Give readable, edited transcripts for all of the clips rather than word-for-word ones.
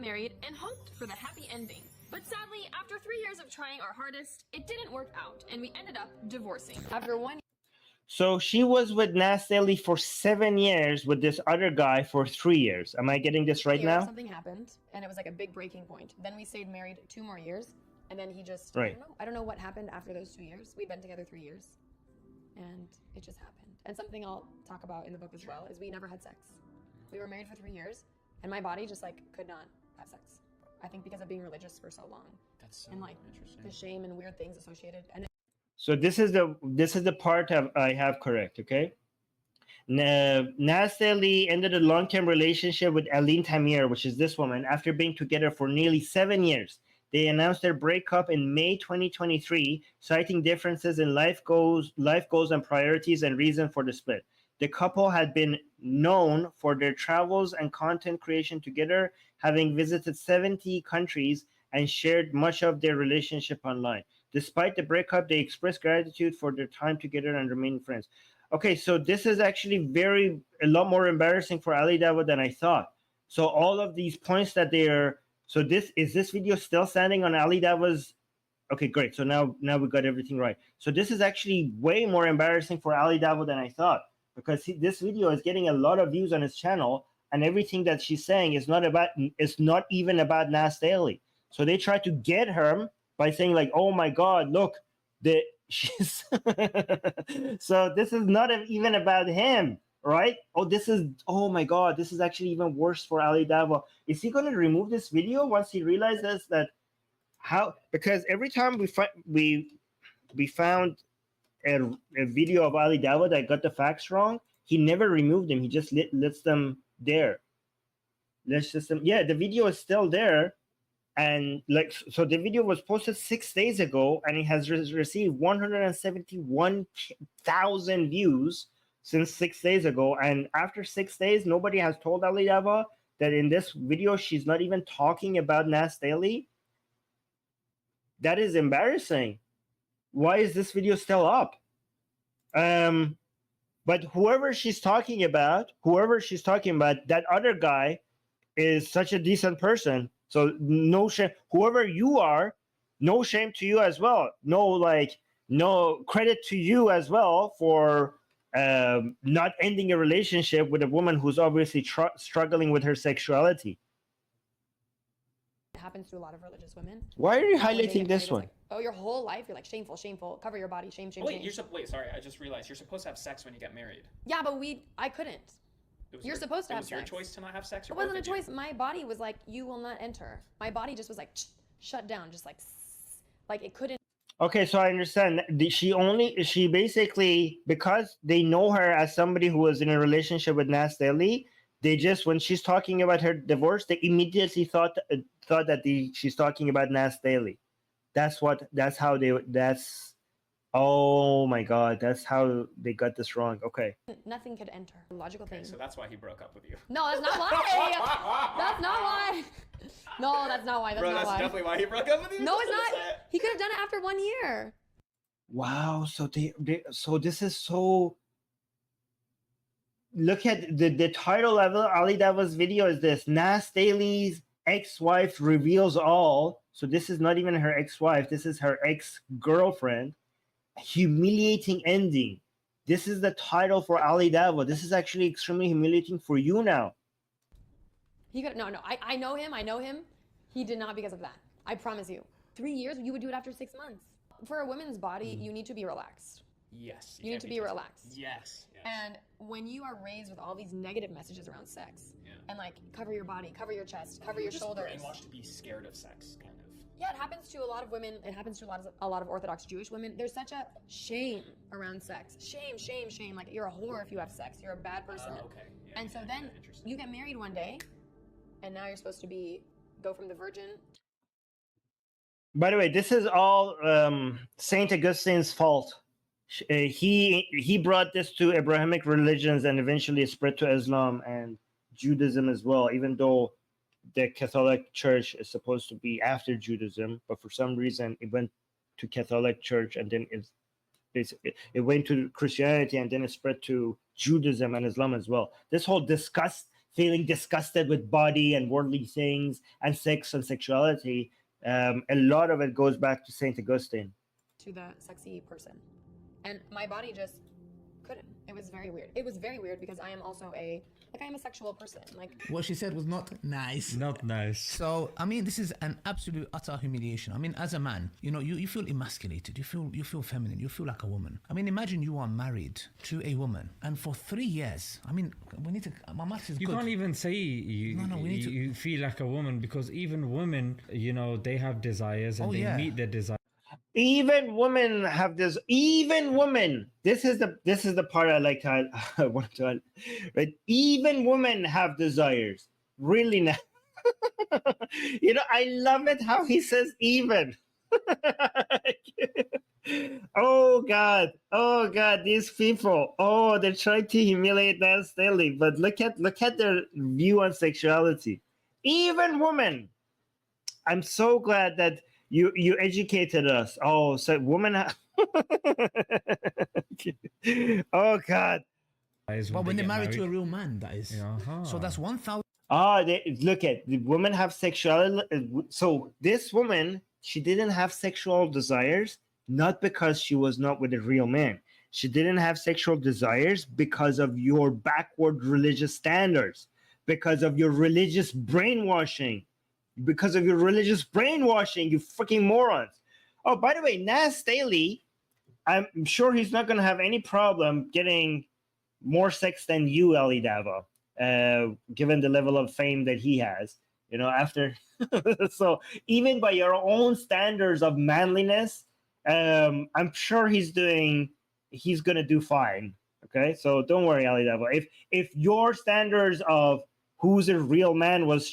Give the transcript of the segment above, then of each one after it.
married and hoped for the happy ending. But sadly, after 3 years of trying our hardest, it didn't work out, and we ended up divorcing. After 1 So she was with Nas Daily for 7 years, with this other guy for 3 years. Am I getting this right now? Something happened, and it was like a big breaking point. Then we stayed married 2 more years, and then he just, Right. I don't know what happened after those 2 years. We've been together 3 years, and it just happened. And something I'll talk about in the book as well is we never had sex. We were married for 3 years, and my body just like could not have sex. I think because of being religious for so long. That's so and like interesting. the shame and weird things associated. And So this is the part I have correct, okay? Nas Daily ended a long-term relationship with Aline Tamir, which is this woman, after being together for nearly 7 years. They announced their breakup in May 2023, citing differences in life goals and priorities and reason for the split. The couple had been known for their travels and content creation together, having visited 70 countries and shared much of their relationship online. Despite the breakup, they expressed gratitude for their time together and remaining friends. Okay, so this is actually a lot more embarrassing for Ali Dawah than I thought. So all of these points that they are, so this video still standing on Ali Dawah's? Okay, great. So now we got everything right. So this is actually way more embarrassing for Ali Dawah than I thought, because this video is getting a lot of views on his channel, and everything that she's saying is not even about Nas Daily. So they try to get her by saying like, oh my God, look, she's so this is not even about him, right? Oh my God, this is actually even worse for Ali Dawah. Is he going to remove this video once he realizes that because every time we found a video of Ali Dawah that got the facts wrong, he never removed them. He just lets them there. Yeah, the video is still there. And so the video was posted 6 days ago, and it has received 171,000 views since 6 days ago. And after 6 days, nobody has told Ali Dawah that in this video she's not even talking about Nas Daily. That is embarrassing. Why is this video still up? But whoever she's talking about, that other guy is such a decent person. So no shame, whoever you are, no shame to you as well. No credit to you as well for not ending a relationship with a woman who's obviously struggling with her sexuality. it happens to a lot of religious women. Why are you That when they highlighting get this married, one? it's like, oh, your whole life you're like shameful, cover your body, shame. Wait, sorry, I just realized you're supposed to have sex when you get married. Yeah, but I couldn't. You're supposed to have sex. It was your choice to not have sex? It wasn't a choice. My body was like, you will not enter. My body just was like, shut down, just like it couldn't. Okay, so I understand. She basically, because they know her as somebody who was in a relationship with Nas Daily, they just, when she's talking about her divorce, they immediately thought that she's talking about Nas Daily. Oh my God, that's how they got this wrong. Okay. Nothing could enter. Logical thing. So that's why he broke up with you. No, that's not why. That's not why. No, that's not why. That's definitely why he broke up with you. No, it's not. He could have done it after 1 year. Wow. So so this is so. Look at the title of Ali Dawah's video is this: Nas Daily's ex-wife reveals all. So this is not even her ex-wife. This is her ex-girlfriend. Humiliating ending. This is the title for Ali Dawah. This is actually extremely humiliating for you now. He could no. I know him. He did not because of that. I promise you. 3 years, you would do it after 6 months. For a woman's body, you need to be relaxed. Yes. You need to be relaxed. Yes. And when you are raised with all these negative messages around sex, and like cover your body, cover your chest, cover your shoulders. You're brainwashed to be scared of sex, kind of. Yeah, it happens to a lot of women. It happens to a lot of Orthodox Jewish women. There's such a shame around sex. Shame. Like you're a whore if you have sex. You're a bad person. Okay. Yeah, and so then you get married one day, and now you're supposed to go from the virgin. By the way, this is all Saint Augustine's fault. He brought this to Abrahamic religions, and eventually it spread to Islam and Judaism as well, even though the Catholic Church is supposed to be after Judaism, but for some reason it went to Catholic Church, and then it went to Christianity, and then it spread to Judaism and Islam as well. This whole feeling disgusted with body and worldly things and sex and sexuality. A lot of it goes back to Saint Augustine. To the sexy person. And my body just couldn't. It was very weird. It was very weird because I am also I am a sexual person. Like, what she said was not nice. Not nice. So, I mean, this is an absolute utter humiliation. I mean, as a man, you feel emasculated. You feel feminine. You feel like a woman. I mean, imagine you are married to a woman, and for 3 years, I mean, we need to. My maths is You good. can't even say you feel like a woman, because even women, they have desires and they meet their desires. Even women have this. Even women. This is the part I like to want to. Right. Even women have desires. Really now. I love it how he says even. Oh God. These people. Oh, they're trying to humiliate Nas Daily. But look at their view on sexuality. Even women. I'm so glad that you educated us. Oh, so women. Oh God. But when they're married to a real man, that is. So that's 1,000. Look at the women have sexuality. So this woman, she didn't have sexual desires, not because she was not with a real man. She didn't have sexual desires because of your backward religious standards, because of your religious brainwashing. Because of your religious brainwashing, you freaking morons. Oh, by the way, Nas Daily, I'm sure he's not going to have any problem getting more sex than you, Ali Dawah, given the level of fame that he has, after. So even by your own standards of manliness, I'm sure he's going to do fine. Okay, so don't worry, Ali Dawah. If your standards of who's a real man was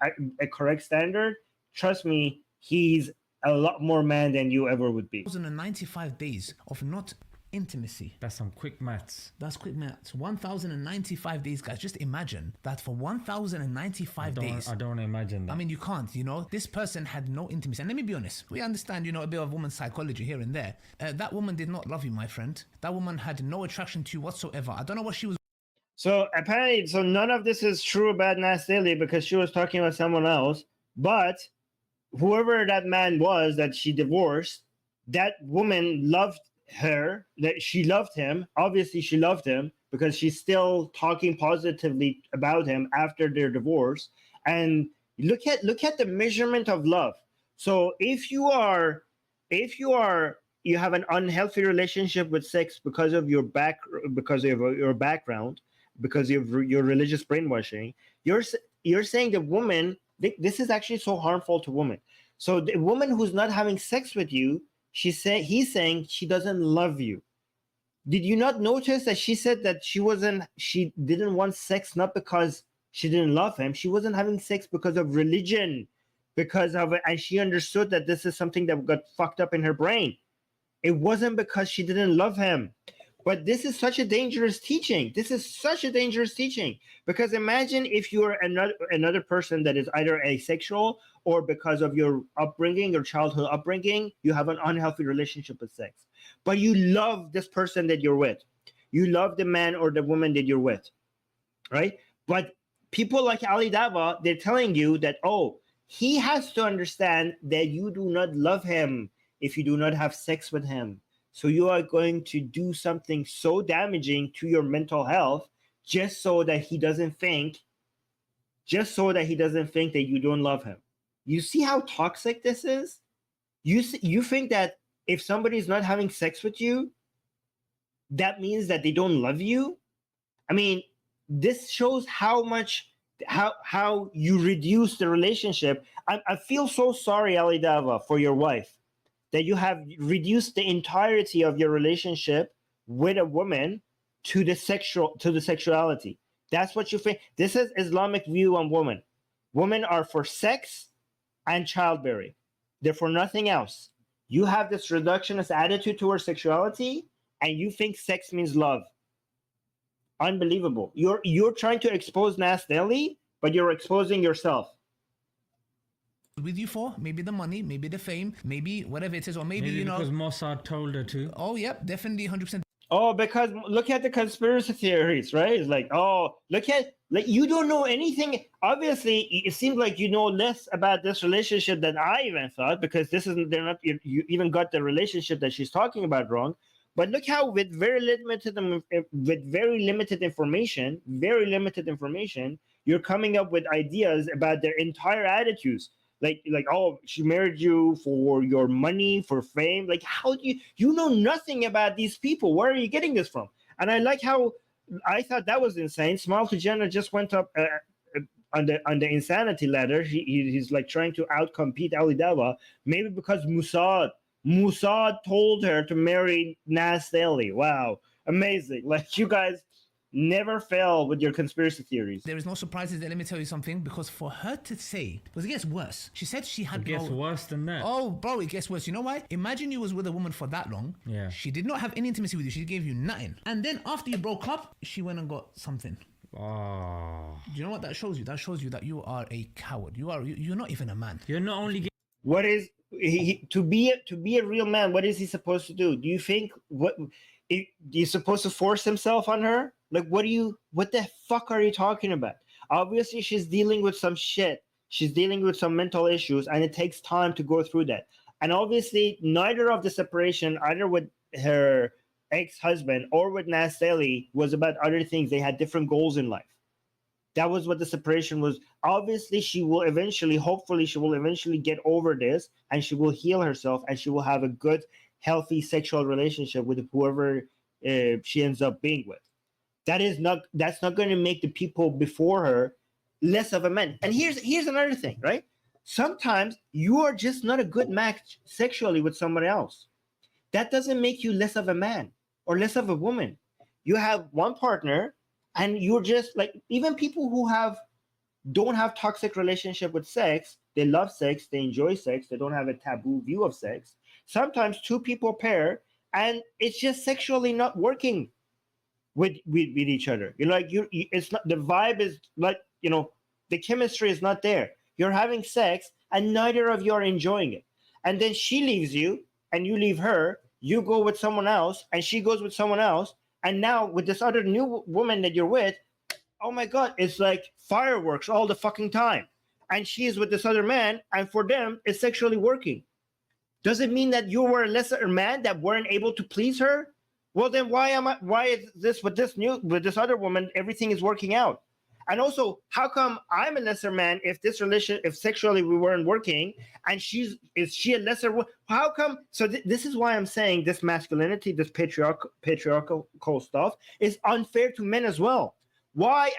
a correct standard, trust me, he's a lot more man than you ever would be. 1,095 days of not intimacy. That's some quick maths. That's quick maths. 1,095 days, guys. Just imagine that for 1,095 days. I don't imagine that. I mean, you can't, this person had no intimacy. And let me be honest, we understand, a bit of woman's psychology here and there. That woman did not love you, my friend. That woman had no attraction to you whatsoever. I don't know what she was. So apparently, none of this is true about Nas Daily because she was talking about someone else. But whoever that man was that she divorced, that woman loved her, that she loved him. Obviously, she loved him because she's still talking positively about him after their divorce. And look at the measurement of love. So if you have an unhealthy relationship with sex because of your background, because of your religious brainwashing, you're saying the woman, this is actually so harmful to women. So the woman who's not having sex with you, he's saying she doesn't love you. Did you not notice that she said that she didn't want sex not because she didn't love him, she wasn't having sex because of religion, and she understood that this is something that got fucked up in her brain. It wasn't because she didn't love him. But this is such a dangerous teaching. Because imagine if you're another person that is either asexual or because of your upbringing, your childhood upbringing, you have an unhealthy relationship with sex. But you love this person that you're with. You love the man or the woman that you're with, right? But people like Ali Dawah, they're telling you that, he has to understand that you do not love him if you do not have sex with him. So you are going to do something so damaging to your mental health just so that he doesn't think that you don't love him. You see how toxic this is? You think that if somebody is not having sex with you, that means that they don't love you? I mean, this shows how you reduce the relationship. I feel so sorry, Ali Dawah, for your wife, that you have reduced the entirety of your relationship with a woman to the sexuality. That's what you think. This is Islamic view on women. Women are for sex and childbearing. They're for nothing else. You have this reductionist attitude towards sexuality, and you think sex means love. Unbelievable. You're trying to expose Nas Daily, but you're exposing yourself. With you for maybe the money, maybe the fame, maybe whatever it is, or maybe because Mossad told her to. Oh, yep, definitely 100%. Oh, because look at the conspiracy theories, right? It's like, look at Like, you don't know anything. Obviously, it seems like you know less about this relationship than I even thought, because this isn't, they're not, you even got the relationship that she's talking about wrong. But look how with very limited information, you're coming up with ideas about their entire attitudes. Like, oh, she married you for your money, for fame. Like, how do you know nothing about these people? Where are you getting this from? And I like how, I thought that was insane. Small to Jenna just went up on the insanity ladder. He's like trying to outcompete Ali Dawah, maybe because Mossad told her to marry Nas Daily. Wow, amazing! Like, you guys never fail with your conspiracy theories. There is no surprises there. Let me tell you something, because for her to say, because it gets worse. She said she had It gets worse than that. Oh, bro, it gets worse. You know why? Imagine you was with a woman for that long. Yeah. She did not have any intimacy with you. She gave you nothing. And then after you broke up, she went and got something. Oh. Do you know what that shows you? That shows you that you are a coward. You're not even a man. You're not only What is to be a real man? What is he supposed to do? Do you think he's supposed to force himself on her? Like, what the fuck are you talking about? Obviously, she's dealing with some shit. She's dealing with some mental issues, and it takes time to go through that. And obviously, neither of the separation, either with her ex-husband or with Nas Daily, was about other things. They had different goals in life. That was what the separation was. Obviously, hopefully, she will eventually get over this, and she will heal herself, and she will have a good, healthy sexual relationship with whoever she ends up being with. That's not going to make the people before her less of a man. And here's another thing, right? Sometimes you are just not a good match sexually with somebody else. That doesn't make you less of a man or less of a woman. You have one partner, and you're just like, even people who don't have toxic relationship with sex, they love sex, they enjoy sex, they don't have a taboo view of sex. Sometimes two people pair, and it's just sexually not working with each other. You're like, it's not, the vibe is like, the chemistry is not there. You're having sex, and neither of you are enjoying it. And then she leaves you, and you leave her. You go with someone else, and she goes with someone else. And now with this other new woman that you're with, oh my God, it's like fireworks all the fucking time. And she is with this other man, and for them, it's sexually working. Does it mean that you were a lesser man that weren't able to please her? Well, then why is this with this other woman, everything is working out? And also, how come I'm a lesser man if sexually we weren't working, and is she a lesser woman? How come? So this is why I'm saying this masculinity, this patriarchal stuff is unfair to men as well. Why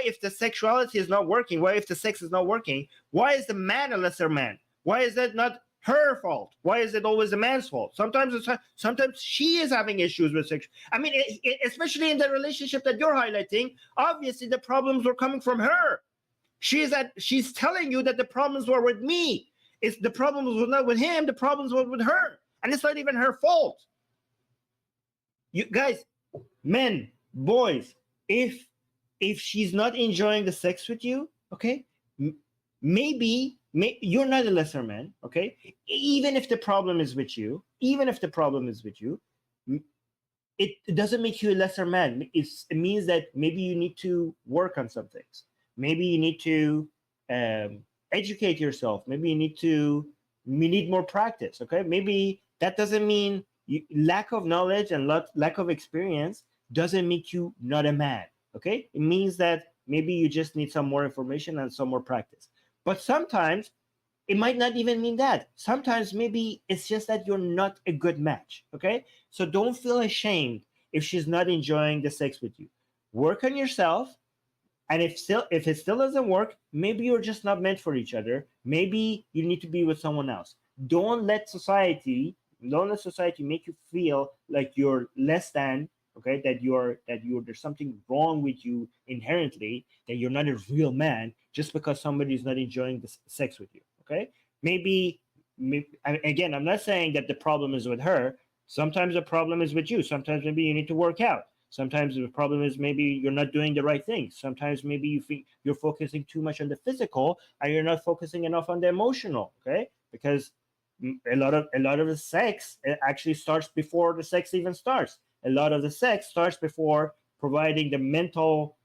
if the sexuality is not working? Why if the sex is not working? Why is the man a lesser man? Why is that not her fault? Why is it always the man's fault? Sometimes she is having issues with sex. I mean, especially in the relationship that you're highlighting, obviously the problems were coming from her. She's telling you that the problems were with me. The problems were not with him. The problems were with her, and it's not even her fault. You guys, men, boys, if she's not enjoying the sex with you, okay, maybe you're not a lesser man, okay? Even if the problem is with you, it doesn't make you a lesser man. It means that maybe you need to work on some things. Maybe you need to educate yourself. Maybe you need more practice, okay? Maybe that doesn't mean lack of knowledge and lack of experience doesn't make you not a man, okay? It means that maybe you just need some more information and some more practice. But sometimes it might not even mean that. Sometimes maybe it's just that you're not a good match, okay? So don't feel ashamed if she's not enjoying the sex with you. Work on yourself, and if it still doesn't work, maybe you're just not meant for each other. Maybe you need to be with someone else. Don't let society make you feel like you're less than, okay, that there's something wrong with you inherently, that you're not a real man just because somebody is not enjoying the sex with you, okay? Maybe again, I'm not saying that the problem is with her. Sometimes the problem is with you. Sometimes maybe you need to work out. Sometimes the problem is maybe you're not doing the right things. Sometimes maybe you think you're focusing too much on the physical and you're not focusing enough on the emotional, okay? Because a lot of the sex actually starts before the sex even starts. A lot of the sex starts before providing the mental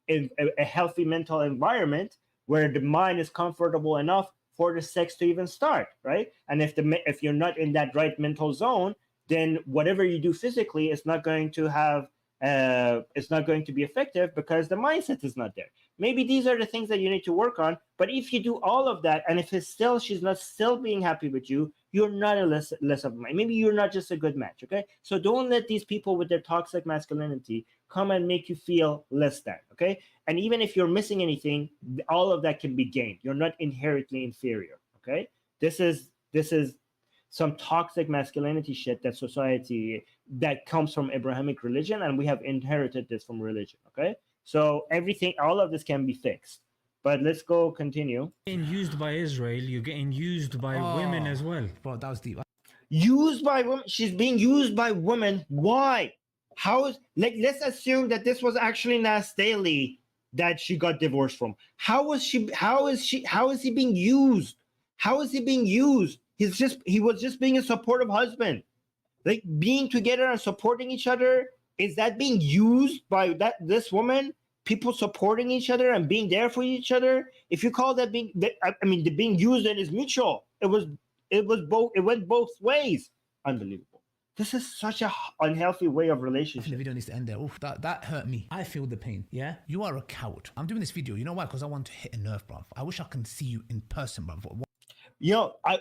in a healthy mental environment where the mind is comfortable enough for the sex to even start, right? And if you're not in that right mental zone, then whatever you do physically is not going to have it's not going to be effective because the mindset is not there. Maybe these are the things that you need to work on. But if you do all of that, and if it's still she's not still being happy with you, you're not a less of a man. Maybe you're not just a good match. Okay, so don't let these people with their toxic masculinity come and make you feel less than. Okay, and even if you're missing anything, all of that can be gained. You're not inherently inferior. Okay, this is some toxic masculinity shit that society that comes from Abrahamic religion, and we have inherited this from religion. Okay, so everything, all of this can be fixed. But let's go continue. Getting used by Israel, you're getting used by women as well. Bro, that was deep. Used by women. She's being used by women. Why? How is, like, let's assume that this was actually Nas Daily that she got divorced from. How is he being used? How is he being used? He was just being a supportive husband. Like, being together and supporting each other, is that being used by this woman? People supporting each other and being there for each other? If you call that being, the being used, then is mutual. It went both ways. Unbelievable. This is such a unhealthy way of relationship. The video needs to end there. Oof, that hurt me. I feel the pain. Yeah, you are a coward. I'm doing this video. You know why? Because I want to hit a nerve, bruv. I wish I can see you in person, bruv.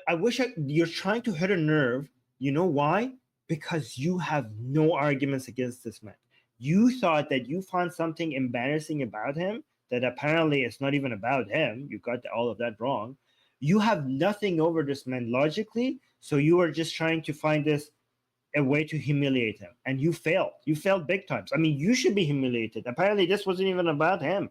I wish you're trying to hit a nerve. You know why? Because you have no arguments against this man. You thought that you found something embarrassing about him that apparently it's not even about him. You got all of that wrong. You have nothing over this man logically, so you are just trying to find a way to humiliate him, and you failed. You failed big times. I mean, you should be humiliated. Apparently, this wasn't even about him.